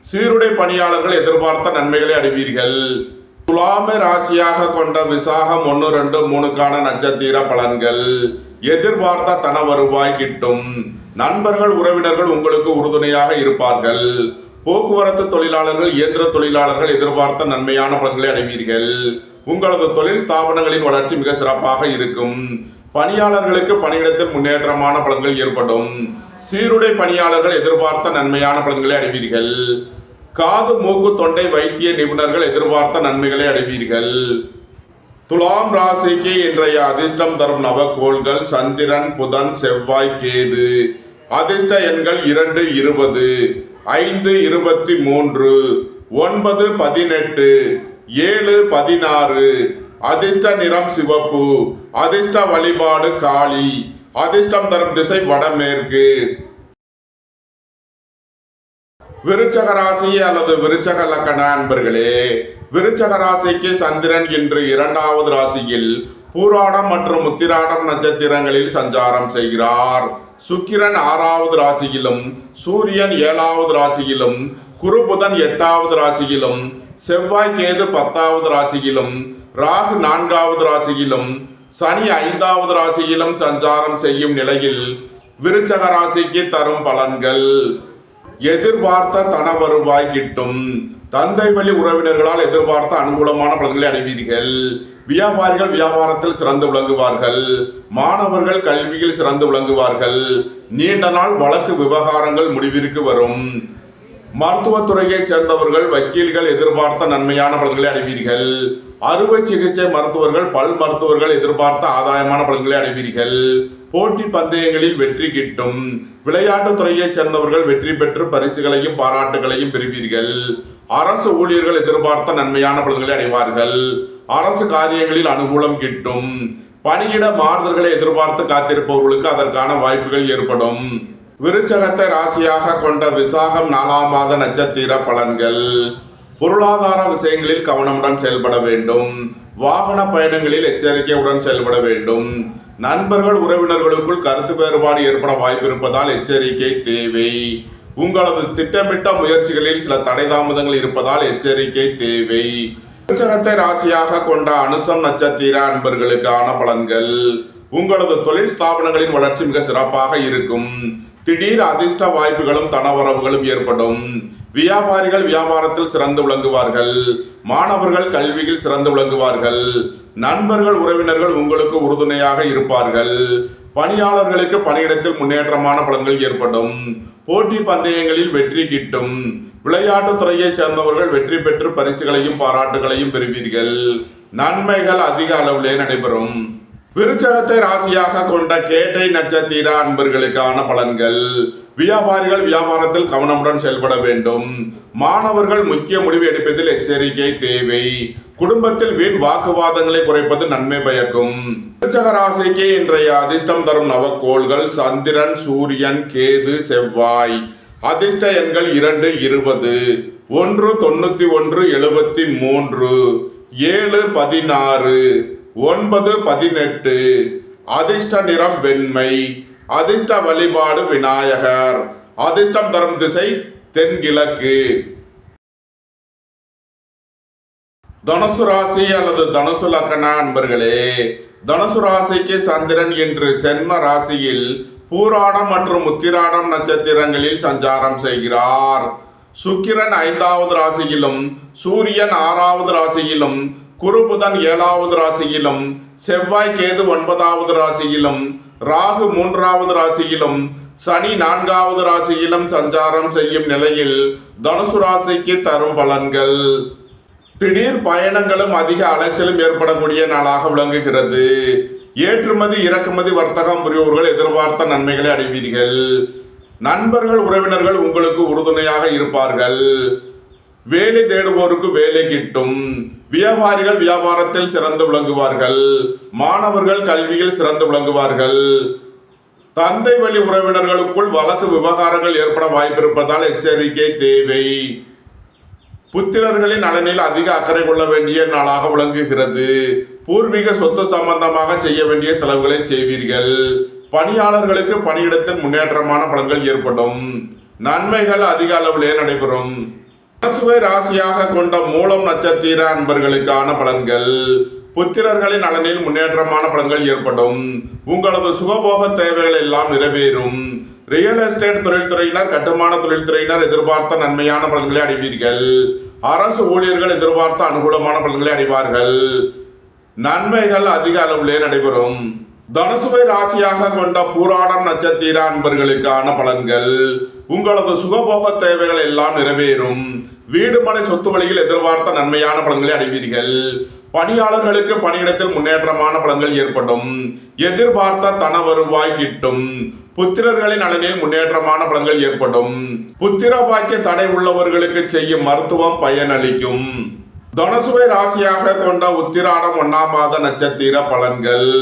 சீருடை பணியாளர்கள் எதிர்பார்த்த நன்மைகளை அடைவீர்கள். துலாமை ராசியாக கொண்ட விசாகம் 1, 2, 3க்கான நட்சத்திர பலன்கள். எதிர்பார்த்த தன வருவாய் கிட்டும். நண்பர்கள் உறவினர்கள் உங்களுக்கு உறுதுணையாக இருப்பார்கள். போக்குவரத்து தொழிலாளர்கள் இயந்திர தொழிலாளர்கள் எதிர்பார்த்த நன்மையான பலன்களை அடைவீர்கள். உங்களது தொழில் ஸ்தாபனங்களின் வளர்ச்சி மிக சிறப்பாக இருக்கும். பணியாளர்களுக்கு பணியிடத்தில் முன்னேற்றமான பலன்கள் ஏற்படும். சீருடை பணியாளர்கள் எதிர்பார்த்த நன்மையான பலன்களை அடைவீர்கள். காது மூக்கு தொண்டை வைத்திய நிபுணர்கள் எதிர்பார்த்த நன்மைகளை அடைவீர்கள். துலாம் ராசிக்கு இன்றைய அதிர்ஷ்டம் தரும் நவக்கோள்கள் சந்திரன், புதன், செவ்வாய், கேது. அதிர்ஷ்ட எண்கள் 2, 20, 5, 23, 9, 18, 7, 16. அதிர்ஷ்ட நிறம் சிவப்பு. அதிர்ஷ்ட வழிபாடு காளி. அதிர்ஷ்டம் தரும் திசை வடமேற்கு. விருச்சக ராசி அல்லது விருச்சக லக்ன அன்பர்களே, விருச்சக ராசிக்கு சந்திரன் இன்று 2வது ராசியில் பூராடம் மற்றும் உத்திராடம் நட்சத்திரங்களில் சஞ்சாரம் செய்கிறார். சுக்கிரன் 6வது ராசியிலும், சூரியன் 7வது ராசியிலும், குரு புதன் 8வது ராசியிலும், செவ்வாய் கேது 10வது ராசியிலும், ராகு 4வது ராசியிலும், சனி 5வது ராசியிலும் சஞ்சாரம் செய்யும் நிலையில் விருச்சக ராசிக்கு தரும் பலன்கள். எதிர்பார்த்த தன வருவாய் கிட்டும். தந்தை வழி உறவினர்களால் எதிர்பார்த்த அனுகூலமான பலன்களை அடைவீர்கள். வியாபாரிகள் வியாபாரத்தில் சிறந்து விளங்குவார்கள். மாணவர்கள் கல்வியில் சிறந்து விளங்குவார்கள். நீண்ட நாள் வழக்கு விவகாரங்கள் முடிவிற்கு வரும். மருத்துவத்துறையை சேர்ந்தவர்கள் வக்கீல்கள் எதிர்பார்த்த நன்மையான பலன்களை அடைவீர்கள். அறுவை சிகிச்சை மருத்துவர்கள் பல் மருத்துவர்கள் எதிர்பார்த்த ஆதாயமான பலன்களை அடைவீர்கள். போட்டி பந்தயங்களில் வெற்றி கிட்டும். விளையாட்டுத் துறையை சேர்ந்தவர்கள் வெற்றி பெற்று பரிசுகளையும் பாராட்டுகளையும் பெறுவீர்கள். அரசு ஊழியர்கள் எதிர்பார்த்த நன்மையான பலன்களை அடைவார்கள். அரசு காரியங்களில் அனுகூலம் கிட்டும். பணியிட மாறுதல்களை எதிர்பார்த்து காத்திருப்பவர்களுக்கு அதற்கான வாய்ப்புகள் ஏற்படும். விருச்சகத்தை ராசியாக கொண்ட விசாகம் 4ஆம் மாத நட்சத்திர பலன்கள். பொருளாதார விஷயங்களில் கவனமுடன் செயல்பட வேண்டும். வாகன பயணங்களில் எச்சரிக்கையுடன் செயல்பட வேண்டும். நண்பர்கள் உறவினர்களுக்குள் கருத்து வேறுபாடு ஏற்பட வாய்ப்பு இருப்பதால் எச்சரிக்கை தேவை. உங்களது திட்டமிட்ட முயற்சிகளில் சில தடை தாமதங்கள் இருப்பதால் எச்சரிக்கை தேவை. விருச்சகத்தை ராசியாக கொண்ட அனுசம் நட்சத்திர அன்பர்களுக்கான பலன்கள். உங்களது தொழில் ஸ்தாபனங்களின் வளர்ச்சி மிக சிறப்பாக இருக்கும். திடீர் அதிர்ஷ்ட வாய்ப்புகளும் தனவரவுகளும் ஏற்படும். வியாபாரிகள் வியாபாரத்தில் சிறந்து விளங்குவார்கள். மாணவர்கள் கல்வியில் சிறந்து விளங்குவார்கள். நண்பர்கள் உறவினர்கள் உங்களுக்கு உறுதுணையாக இருப்பார்கள். பணியாளர்களுக்கு பணியிடத்தில் முன்னேற்றமான பலன்கள் ஏற்படும். போட்டி பந்தயங்களில் வெற்றி கிட்டும். விளையாட்டுத் துறையை சேர்ந்தவர்கள் வெற்றி பெற்று பரிசுகளையும் பாராட்டுகளையும் பெறுவீர்கள். நன்மைகள் அதிக அளவிலே நடைபெறும். விருச்சகத்தை ராசியாக கொண்ட கேட்டை நட்சத்திர அன்பர்களுக்கான பலன்கள். வியாபாரிகள் வியாபாரத்தில் கவனமுடன் செயல்பட வேண்டும். மாணவர்கள் முக்கிய முடிவு எடுப்பதில் எச்சரிக்கை தேவை. குடும்பத்தில் வீண் வாக்குவாதங்களை குறைப்பது நன்மை பயக்கும். விருச்சக ராசிக்கு இன்றைய அதிர்ஷ்டம் தரும் நவக்கோள்கள் சந்திரன், சூரியன், கேது, செவ்வாய். அதிர்ஷ்ட எண்கள் 2, 20, 1, 91, 73, 7, 16, 9, 18. அதிர்ஷ்ட நிறம் வெண்மை. அதிர்ஷ்ட வழிபாடு விநாயகர். அதிர்ஷ்டம் தரும் திசை தென்கிழக்கு. தனுசு ராசி அல்லது தனுசு லக்ன அன்பர்களே, தனுசு ராசிக்கு சந்திரன் இன்று சென்ம ராசியில் பூராடம் மற்றும் உத்திராடம் நட்சத்திரங்களில் சஞ்சாரம் செய்கிறார். சுக்கிரன் 5வது ராசியிலும், சூரியன் 6வது ராசியிலும், குரு புதன் 7வது ராசியிலும், செவ்வாய் கேது 9வது ராசியிலும், ராகு 3வது ராசியிலும், சனி 4வது ராசியிலும் சஞ்சாரம் செய்யும் நிலையில் தனுசு ராசிக்கு தரும் பலன்கள். திடீர் பயணங்களும் அதிக அலைச்சலும் ஏற்படக்கூடிய நாளாக விளங்குகிறது. ஏற்றுமதி இறக்குமதி வர்த்தகம் புரிபவர்கள் எதிர்பார்த்த நன்மைகளை அடைவீர்கள். நண்பர்கள் உறவினர்கள் உங்களுக்கு உறுதுணையாக இருப்பார்கள். வேலை தேடுவோருக்கு வேலை கிட்டும். வியாபாரிகள் வியாபாரத்தில் சிறந்து விளங்குவார்கள். மாணவர்கள் கல்வியில் சிறந்து விளங்குவார்கள். தந்தை வழி உறவினர்களுக்குள் வழக்கு விவகாரங்கள் ஏற்பட வாய்ப்பிருப்பதால் எச்சரிக்கை தேவை. புத்திரர்களின் நலனில் அதிக அக்கறை கொள்ள வேண்டிய நாளாக விளங்குகிறது. பூர்வீக சொத்து சம்பந்தமாக செய்ய வேண்டிய செலவுகளை செய்வீர்கள். பணியாளர்களுக்கு பணியிடத்தில் முன்னேற்றமான பலன்கள் ஏற்படும். நன்மைகள் அதிக அளவிலே நடைபெறும். தனுசுவை ராசியாக கொண்ட மூலம் நட்சத்திர அன்பர்களுக்கான பலன்கள். புத்திரர்களின் நலனில் முன்னேற்றமான பலன்கள் ஏற்படும். உங்களது சுகபோக தேவைகள் எல்லாம் நிறைவேறும். ரியல் எஸ்டேட் தொழில்துறையினர், கட்டுமான தொழில்துறையினர் எதிர்பார்த்த நன்மையான பலன்களை அடைவீர்கள். அரசு ஊழியர்கள் எதிர்பார்த்த அனுகூலமான பலன்களை அடைவார்கள். நன்மைகள் அதிக அளவிலே நடைபெறும். தனுசுவை ராசியாக கொண்ட பூராடம் நட்சத்திர அன்பர்களுக்கான பலன்கள். உங்களது சுகபோக தேவைகள் எல்லாம் நிறைவேறும். வீடுமனை சொத்து வழியில் எதிர்பார்த்த நன்மையான பலன்களை அடைவீர்கள். பணியாளர்களுக்கு பணியிடத்தில் முன்னேற்றமான பலன்கள் ஏற்படும். எதிர்பார்த்த தன வருவாய் கிட்டும். புத்திரர்களின் நலனில் முன்னேற்றமான பலன்கள் ஏற்படும். புத்திர பாக்கிய தடை உள்ளவர்களுக்கு செய்யும் மருத்துவம் பயனளிக்கும். தனுசுவை ராசியாக கொண்ட உத்திராடம் 1ஆம் மாத நட்சத்திர பலன்கள்.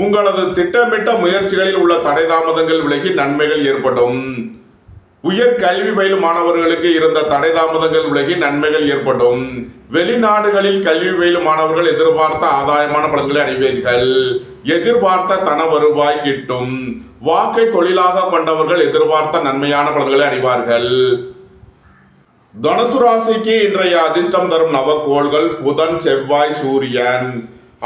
உங்களது திட்டமிட்ட முயற்சிகளில் உள்ள தடை தாமதங்கள் விலகி நன்மைகள் ஏற்படும். உயர் கல்வி பயிலும் மாணவர்களுக்கு இருந்த தடை தாமதங்கள் விலகி நன்மைகள் ஏற்படும். வெளிநாடுகளில் கல்வி பயிலும் மாணவர்கள் எதிர்பார்த்த ஆதாயமான பலன்களை அடைவீர்கள். எதிர்பார்த்த தன வருவாய் கிட்டும். வாக்கை தொழிலாக கொண்டவர்கள் எதிர்பார்த்த நன்மையான பலன்களை அடைவார்கள். தனுசு ராசிக்கு இன்றைய அதிர்ஷ்டம் தரும் நவக்கோள்கள் புதன், செவ்வாய், சூரியன்.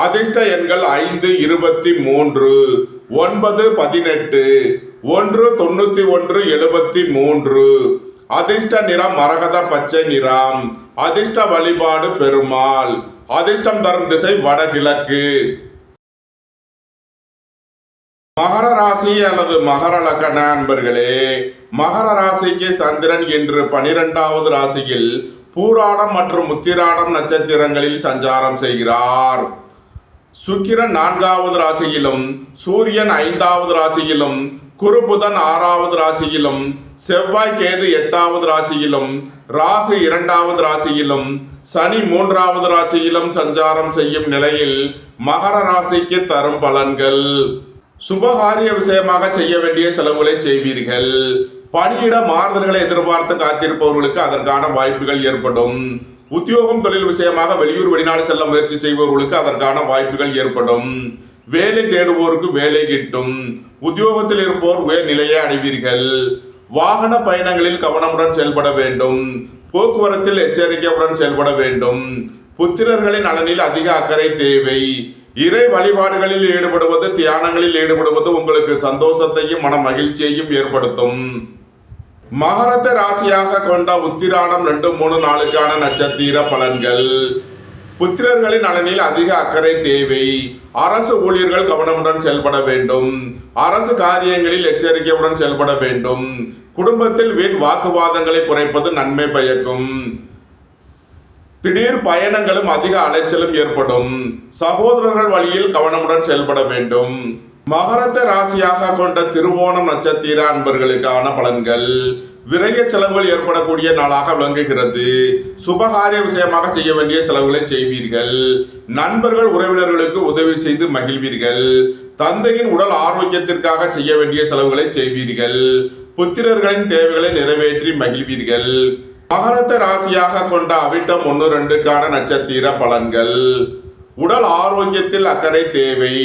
அதிர்ஷ்ட எண்கள் 5, 23, 9, 18, 1, 91, 73. அதிர்ஷ்ட நிறம் மரகத பச்சை நிறம். அதிர்ஷ்ட வழிபாடு பெருமாள். அதிர்ஷ்டம் தரும் திசை வடகிழக்கு. மகர ராசி அல்லது மகர லக்ன அன்பர்களே, மகர ராசிக்கு சந்திரன் இன்று 12வது ராசியில் பூராடம் மற்றும் உத்திராடம் நட்சத்திரங்களில் சஞ்சாரம் செய்கிறார். சுக்கிரன் 4வது ராசியிலும், சூரியன் 5வது ராசியிலும், குரு புதன் 6வது ராசியிலும், செவ்வாய் கேது 8வது ராசியிலும், ராகு 2வது ராசியிலும், சனி 3வது ராசியிலும் சஞ்சாரம் செய்யும் நிலையில் மகர ராசிக்கு தரும் பலன்கள். சுபகாரிய விஷயமாக செய்ய வேண்டிய செலவுகளை செய்வீர்கள். பணியிட மாறுதல்களை எதிர்பார்த்து காத்திருப்பவர்களுக்கு அதற்கான வாய்ப்புகள் ஏற்படும். உத்தியோகம் தொழில் விஷயமாக வெளியூர் வெளிநாடு செல்ல முயற்சி செய்பவர்களுக்கு அதற்கான வாய்ப்புகள் ஏற்படும். வேலை தேடுவோருக்கு வேலை கிட்டும். உத்தியோகத்தில் இருப்போர் உயர் நிலையை அடைவீர்கள். வாகன பயணங்களில் கவனமுடன் செயல்பட வேண்டும். போக்குவரத்தில் எச்சரிக்கையுடன் செயல்பட வேண்டும். புத்திரர்களின் நலனில் அதிக அக்கறை தேவை. இறை வழிபாடுகளில் ஈடுபடுவது, தியானங்களில் ஈடுபடுவது உங்களுக்கு சந்தோஷத்தையும் மன மகிழ்ச்சியையும் ஏற்படுத்தும். மகரத்தை ராசியாக கொண்ட உத்திராடம் 2, 3 நாளுக்கான நட்சத்திர பலன்கள். புத்திரர்களின் நலனில் அதிக அக்கறை தேவை. அரசு ஊழியர்கள் கவனமுடன் செயல்பட வேண்டும். அரசு காரியங்களில் எச்சரிக்கையுடன் செயல்பட வேண்டும். குடும்பத்தில் வீண் வாக்குவாதங்களை குறைப்பது நன்மை பயக்கும். திடீர் பயணங்களும் அதிக அலைச்சலும் ஏற்படும். சகோதரர்கள் வழியில் கவனமுடன் செயல்பட வேண்டும். மகரத்தை ராசியாக கொண்ட திருவோணம் நட்சத்திர அன்பர்களுக்கான பலன்கள். விரைய செலவுகள் ஏற்படக்கூடிய நாளாக விளங்குகிறது. சுபகாரிய விஷயமாக செய்ய வேண்டிய செலவுகளை செய்வீர்கள். நண்பர்கள் உறவினர்களுக்கு உதவி செய்து மகிழ்வீர்கள். தந்தையின் உடல் ஆரோக்கியத்திற்காக செய்ய வேண்டிய செலவுகளை செய்வீர்கள். புத்திரர்களின் தேவைகளை நிறைவேற்றி மகிழ்வீர்கள். மகரத்தை ராசியாக கொண்ட அவிட்டம் 1, 2க்கான நட்சத்திர பலன்கள். உடல் ஆரோக்கியத்தில் அக்கறை தேவை.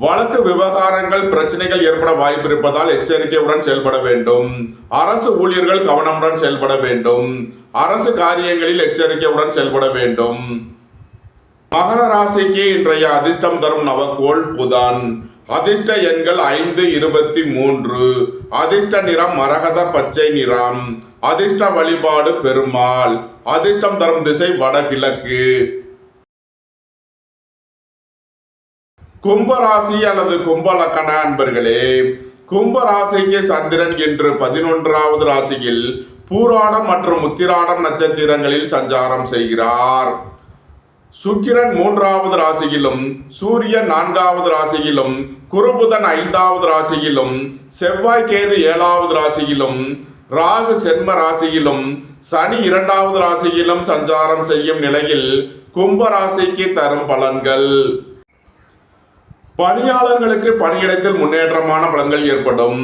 வழக்கு விவகாரங்கள் பிரச்சனைகள் ஏற்பட வாய்ப்பு இருப்பதால் எச்சரிக்கையுடன் செயல்பட வேண்டும். அரசு ஊழியர்கள் கவனமுடன் செயல்பட வேண்டும். அரசு காரியங்களில் எச்சரிக்கையுடன் செயல்பட வேண்டும். மகர ராசிக்கு இன்றைய அதிர்ஷ்டம் தரும் நவக்கோள் புதன். அதிர்ஷ்ட எண்கள் 5, 23. அதிர்ஷ்ட நிறம் மரகத பச்சை நிறம். அதிர்ஷ்ட வழிபாடு பெருமாள். அதிர்ஷ்டம் தரும் திசை வடகிழக்கு. கும்பராசி அல்லது கும்பலக்கண அன்பர்களே, கும்பராசிக்கு சந்திரன் இன்று 11வது ராசியில் பூராடம் மற்றும் உத்திராடம் நட்சத்திரங்களில் சஞ்சாரம் செய்கிறார். சுக்கிரன் 3வது ராசியிலும், சூரியன் 4வது ராசியிலும், குருபுதன் 5வது ராசியிலும், செவ்வாய் கேது 7வது ராசியிலும், ராகு சென்ம ராசியிலும், சனி 2வது ராசியிலும் சஞ்சாரம் செய்யும் நிலையில் கும்ப ராசிக்கு தரும் பலன்கள். பணியாளர்களுக்கு பணியிடத்தில் முன்னேற்றமான பலன்கள் ஏற்படும்.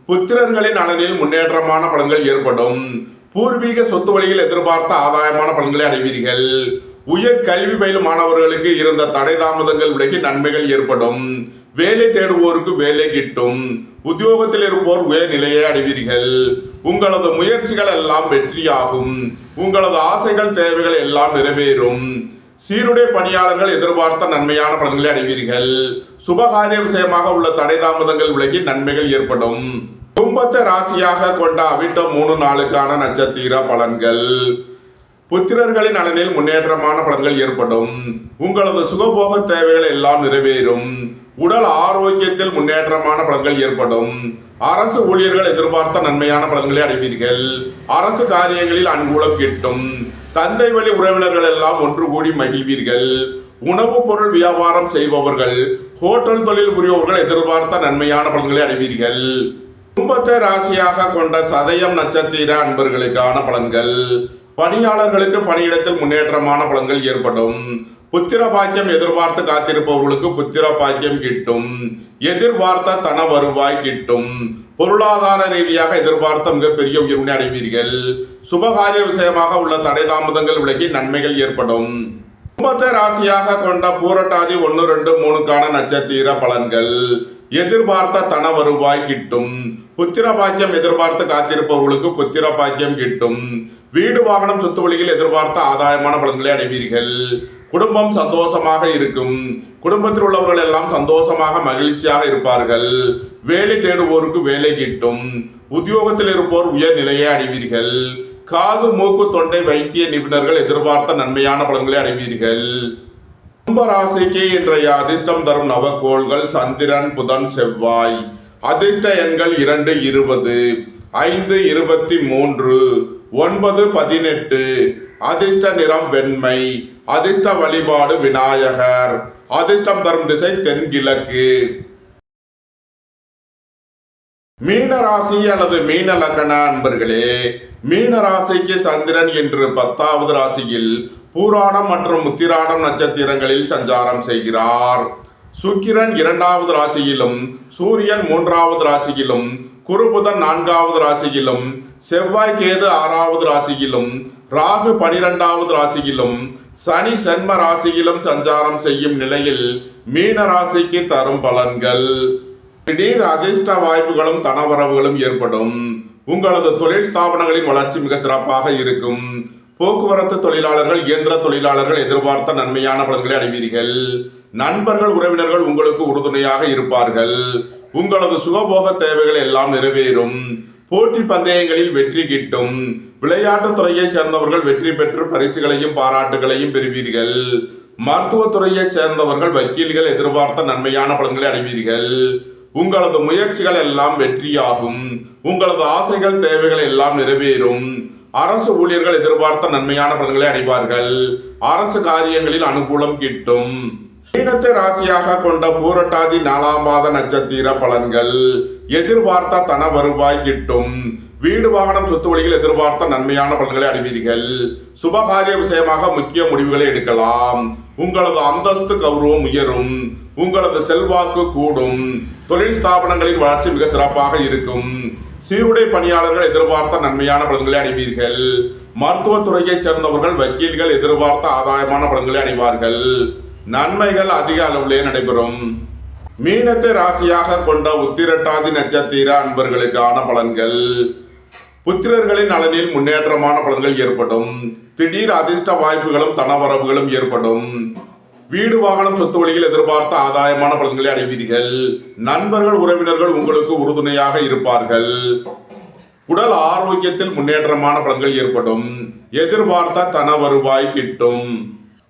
புத்திரர்களின் நலனில் முன்னேற்றமான பலன்கள் ஏற்படும். பூர்வீக சொத்து வழியில் எதிர்பார்த்த ஆதாயமான பலன்களை அடைவீர்கள். உயர் கல்வி பயிலும் மாணவர்களுக்கு இருந்த தடை தாமதங்கள் விலகி நன்மைகள் ஏற்படும். வேலை தேடுவோருக்கு வேலை கிட்டும். உத்தியோகத்தில் இருப்போர் உயர் நிலையை அடைவீர்கள். உங்களது முயற்சிகள் எல்லாம் வெற்றியாகும். உங்களது ஆசைகள் தேவைகள் எல்லாம் நிறைவேறும். சீருடை பணியாளர்கள் எதிர்பார்த்த நன்மையான பலன்களை அடைவீர்கள். சுபகாரிய விஷயமாக உள்ள தடை தாமதங்கள் விலகி நன்மைகள் ஏற்படும். கும்பத்தை ராசியாக கொண்ட அவிட்டம் 3 நாளுக்கான நட்சத்திர பலன்கள். புத்திரர்களின் நலனில் முன்னேற்றமான பலன்கள் ஏற்படும். உங்களது சுகபோக தேவைகள் எல்லாம் நிறைவேறும். உடல் ஆரோக்கியத்தில் முன்னேற்றமான பலன்கள் ஏற்படும். அரசு ஊழியர்கள் எதிர்பார்த்த நன்மையான பலன்களை அடைவீர்கள். அரசு காரியங்களில் அனுகூலம் கிட்டும். தந்தை வழி உறவினர்கள் எல்லாம் ஒன்று கூடி மகிழ்வீர்கள். உணவுப் பொருள் வியாபாரம் செய்பவர்கள், ஹோட்டல் தொழில் புரிபவர்கள் எதிர்பார்த்த நன்மையான பலன்களை அடைவீர்கள். கும்பத்தை ராசியாக கொண்ட சதயம் நட்சத்திர அன்பர்களுக்கான பலன்கள். பணியாளர்களுக்கு பணியிடத்தில் முன்னேற்றமான பலன்கள் ஏற்படும். புத்திர பாக்கியம் எதிர்பார்த்து காத்திருப்பவர்களுக்கு புத்திர பாக்கியம் கிட்டும். எதிர்பார்த்த தன வருவாய் கிட்டும். பொருளாதார ரீதியாக எதிர்பார்த்த மிகப்பெரிய உயர்வினை அடைவீர்கள். சுபகாரிய விஷயமாக உள்ள தடை தாமதங்கள் விலகி நன்மைகள் ஏற்படும். கும்பத்தை ராசியாக கொண்ட பூரட்டாதி 1, 2, 3க்கான நட்சத்திர பலன்கள். எதிர்பார்த்த தன வருவாய் கிட்டும். புத்திர பாக்கியம் எதிர்பார்த்து காத்திருப்பவர்களுக்கு புத்திர பாக்கியம் கிட்டும். வீடு வாகனம் சொத்து வழியில் எதிர்பார்த்த ஆதாயமான பலன்களை அடைவீர்கள். குடும்பம் சந்தோஷமாக இருக்கும். குடும்பத்தில் உள்ளவர்கள் எல்லாம் சந்தோஷமாக மகிழ்ச்சியாக இருப்பார்கள். வேலை தேடுவோருக்கு வேலை கிட்டும். உத்தியோகத்தில் இருப்போர் உயர் நிலையை அடைவீர்கள். காது மூக்கு தொண்டை வைத்திய நிபுணர்கள் எதிர்பார்த்த நன்மையான பலன்களை அடைவீர்கள். கும்பராசிக்கு இன்றைய அதிர்ஷ்டம் தரும் நவக்கோள்கள் சந்திரன், புதன், செவ்வாய். அதிர்ஷ்ட எண்கள் 2, 20, 5, 23, 9, 18. அதிர்ஷ்ட நிறம் வெண்மை. அதிர்ஷ்ட வழிபாடு விநாயகர். அதிர்ஷ்டம் தரும் திசை தென்கிழக்கு. மீன ராசி அல்லது மீன லக்ன அன்பர்களே, மீன ராசிக்கு சந்திரன் என்று 10வது ராசியில் பூராடம் மற்றும் உத்திராடம் நட்சத்திரங்களில் சஞ்சாரம் செய்கிறார். சுக்கிரன் 2வது ராசியிலும், சூரியன் 3வது ராசியிலும், குருபுதன் 4வது ராசியிலும், செவ்வாய் கேது 6வது ராசியிலும், ராகு 12வது ராசியிலும், சனி சென்ம ராசியிலும் சஞ்சாரம் செய்யும் நிலையில் மீன ராசிக்கு தரும் பலன்கள். திடீர் அதிர்ஷ்ட வாய்ப்புகளும் தனவரவுகளும் ஏற்படும். உங்களது தொழில் ஸ்தாபனங்களின் வளர்ச்சி மிக சிறப்பாக இருக்கும். போக்குவரத்து தொழிலாளர்கள், இயந்திர தொழிலாளர்கள் எதிர்பார்த்த நன்மையான பலன்களை அடைவீர்கள். நண்பர்கள், உறவினர்கள் உங்களுக்கு உறுதுணையாக இருப்பார்கள். உங்களது சுகபோக தேவைகள் எல்லாம் நிறைவேறும். போட்டி பந்தயங்களில் வெற்றி கிட்டும். விளையாட்டுத் துறையைச் சேர்ந்தவர்கள் வெற்றி பெற்று பரிசுகளையும் பாராட்டுகளையும் பெறுவீர்கள். மருத்துவத்துறையைச் சேர்ந்தவர்கள், வக்கீல்கள் எதிர்பார்த்த நன்மையான பலன்களை அடைவீர்கள். உங்களது முயற்சிகள் எல்லாம் வெற்றியாகும். உங்களது ஆசைகள், தேவைகள் எல்லாம் நிறைவேறும். அரசு ஊழியர்கள் எதிர்பார்த்த நன்மையான பலன்களை அடைவார்கள். அரசு காரியங்களில் அனுகூலம் கிட்டும். மீனத்தை ராசியாக கொண்ட பூரட்டாதி 4ஆம் பாத நட்சத்திர பலன்கள். எதிர்பார்த்த தன வருவாய் கிட்டும். வீடு வாகனம் சொத்து வழியில் எதிர்பார்த்த நன்மையான பலன்களை அடைவீர்கள். சுபகாரிய விஷயமாக முக்கிய முடிவுகளை எடுக்கலாம். உங்களது அந்தஸ்து கௌரவம் உயரும். உங்களது செல்வாக்கு கூடும். தொழில் ஸ்தாபனங்களின் வளர்ச்சி மிக சிறப்பாக இருக்கும். சீருடை பணியாளர்கள் எதிர்பார்த்த நன்மையான பலன்களை அடைவீர்கள். மருத்துவத்துறையைச் சேர்ந்தவர்கள், வக்கீல்கள் எதிர்பார்த்த ஆதாயமான பலன்களை அடைவார்கள். நன்மைகள் அதிக அளவிலே நடைபெறும். மீனத்தை ராசியாக கொண்ட உத்திரட்டாதி நட்சத்திர அன்பர்களுக்கான பலன்கள். புத்திரர்களின் நலனில் முன்னேற்றமான பலன்கள் ஏற்படும். திடீர் அதிர்ஷ்ட வாய்ப்புகளும் தனவரவுகளும் ஏற்படும். வீடு வாகனம் சொத்து வழியில் எதிர்பார்த்த ஆதாயமான பலன்களை அடைவீர்கள். நண்பர்கள், உறவினர்கள் உங்களுக்கு உறுதுணையாக இருப்பார்கள். உடல் ஆரோக்கியத்தில் முன்னேற்றமான பலன்கள் ஏற்படும். எதிர்பார்த்த தன வருவாய் கிட்டும்.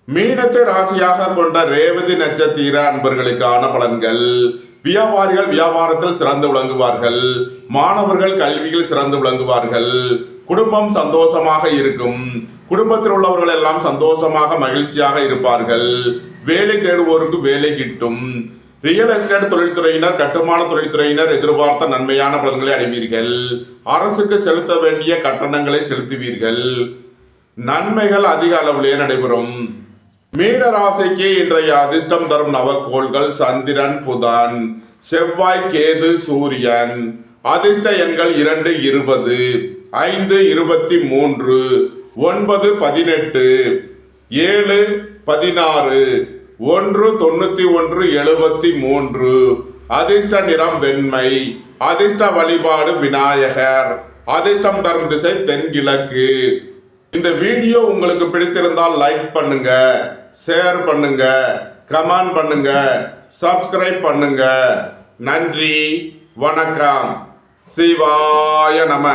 மீனத்தை ராசியாக கொண்ட ரேவதி நட்சத்திர அன்பர்களுக்கான பலன்கள். வியாபாரிகள் வியாபாரத்தில் சிறந்து விளங்குவார்கள். மாணவர்கள் கல்வியில் சிறந்து விளங்குவார்கள். குடும்பம் சந்தோஷமாக இருக்கும். குடும்பத்தில் உள்ளவர்கள் எல்லாம் சந்தோஷமாக மகிழ்ச்சியாக இருப்பார்கள். வேலை தேடுவோருக்கு வேலை கிட்டும். ரியல் எஸ்டேட் தொழில்துறையினர், கட்டுமான தொழில்துறையினர் எதிர்பார்த்த நன்மையான பலன்களை அடைவீர்கள். அரசுக்கு செலுத்த வேண்டிய கட்டணங்களை செலுத்துவீர்கள். நன்மைகள் அதிக அளவிலே நடைபெறும். மீன ராசிக்கு இன்றைய அதிர்ஷ்டம் தரும் நவக்கோள்கள் சந்திரன், புதன், செவ்வாய், கேது, சூரியன். அதிர்ஷ்ட எண்கள் 2, 20, 5, 23, 9, 18, 7, 16, 1, 91, 73. அதிர்ஷ்ட நிறம் வெண்மை. அதிர்ஷ்ட வழிபாடு விநாயகர். அதிர்ஷ்டம் தரும் திசை தென்கிழக்கு. இந்த வீடியோ உங்களுக்கு பிடித்திருந்தால் லைக் பண்ணுங்க, ஷேர் பண்ணுங்க, கமெண்ட் பண்ணுங்க, சப்ஸ்கிரைப் பண்ணுங்க. நன்றி, வணக்கம். சிவாய நம.